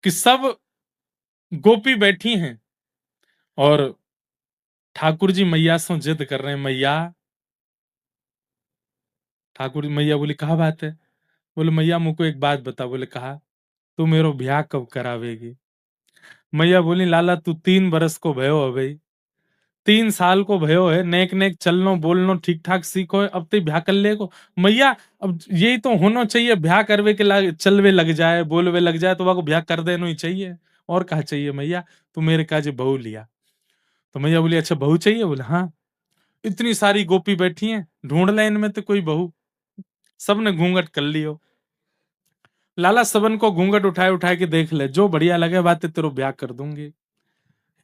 कि सब गोपी बैठी हैं और ठाकुर जी मैया से जिद कर रहे हैं, मैया। ठाकुर मैया बोली कहा बात है? बोले मैया मुझको एक बात बता। बोले कहा, तू मेरो ब्याह कब करावेगी? मैया बोली लाला तू 3 बरस को भयो हो भाई, 3 साल को भयो है, नेक नेक चलनो बोलनो ठीक ठाक सीखो है, अब ते ब्याह कर ले को। मैया अब यही तो होना चाहिए, ब्याह करवे के चलवे लग जाए, बोलवे लग जाए तो वाको ब्याह कर देना ही चाहिए, और कहा चाहिए मैया। तू मेरे काजे बहू लिया। तो मैया बोली अच्छा बहू चाहिए? बोले हाँ। इतनी सारी गोपी बैठी हैं, ढूंढ ले इनमें तो कोई बहू। सबने घूंघट कर लियो। लाला सबन को घूंघट उठाए उठाए के देख ले, जो बढ़िया लगे बातें तेरो ब्याह कर दूंगी।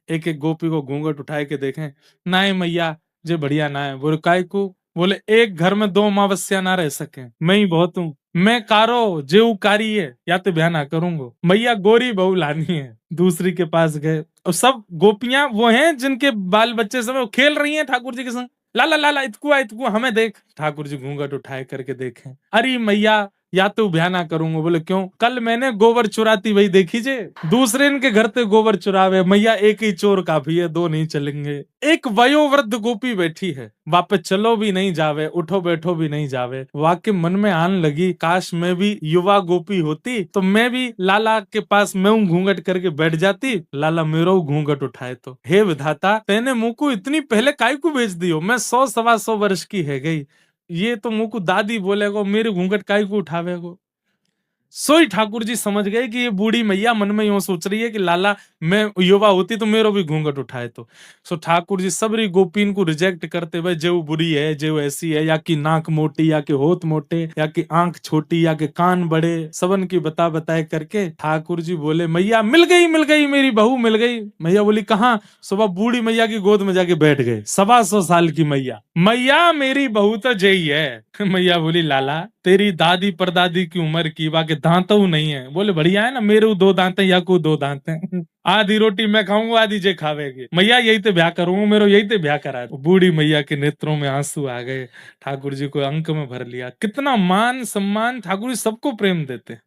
एक एक गोपी को घूंघट उठाए के देखें, ना है मैया जे बढ़िया ना है। बोले काय को? बोले एक घर में 2 अमावस्या ना रह सके, मैं ही बहुत हूँ। मैं कारो जेऊ कारी है, या तो ब्याह ना करूंगा। मैया गोरी बहू लानी है। दूसरी के पास गए और सब गोपियां वो हैं जिनके बाल बच्चे सब वो खेल रही हैं ठाकुर जी के संग। लाला लाला इतकुआ इतकुआ हमें देख। ठाकुर जी घूंघट उठाए करके देखें, अरे मैया या तो ब्याह ना करूंगा। बोले क्यों? कल मैंने गोबर चुराती वही देखी जे, दूसरे इनके घर ते गोबर चुरावे। मैया एक ही चोर काफी है, 2 नहीं चलेंगे। एक वयोवृद्ध गोपी बैठी है, वापस चलो भी नहीं जावे, उठो बैठो भी नहीं जावे। वाक्य मन में आन लगी, काश मैं भी युवा गोपी होती तो मैं भी लाला के पास मैं घूंघट करके बैठ जाती, लाला मेरो घूंघट उठाए तो। हे विधाता, तेने मुंह को इतनी पहले काय को भेज दियो? मैं 100 सवा 100 वर्ष की है गई, ये तो मुंह को दादी बोलेगो, मेरे घूंघट काय को उठावेगो। सोई ठाकुर जी समझ गए कि ये बूढ़ी मैया मन में यूं सोच रही है कि लाला मैं युवा होती तो मेरो भी घूंघट उठाए तो। सो ठाकुर जी सबरी गोपीन को रिजेक्ट करते हुए, जो बुरी है, जो ऐसी है, या कि नाक मोटी, या कि होठ मोटे, या कि आंख छोटी, या कि कान बड़े, सबन की बताए करके ठाकुर जी बोले मैया मिल गई मेरी बहू मिल गई। मैया बोली कहाँ? सुबह बूढ़ी मैया की गोद में जाके बैठ गए, 125 साल की मैया। मैया मेरी बहू तो जई है। मैया बोली लाला तेरी दादी परदादी की उम्र की, बाकी दांतों नहीं है। बोले बढ़िया है ना, मेरे 2 दांत है या को 2 दांत है। आधी रोटी मैं खाऊंगा, आधी जे खावेगी। मैया यही तो ब्याह करूंगा, मेरे यही तो ब्याह करा। बूढ़ी मैया के नेत्रों में आंसू आ गए, ठाकुर जी को अंक में भर लिया। कितना मान सम्मान, ठाकुर जी सबको प्रेम देते।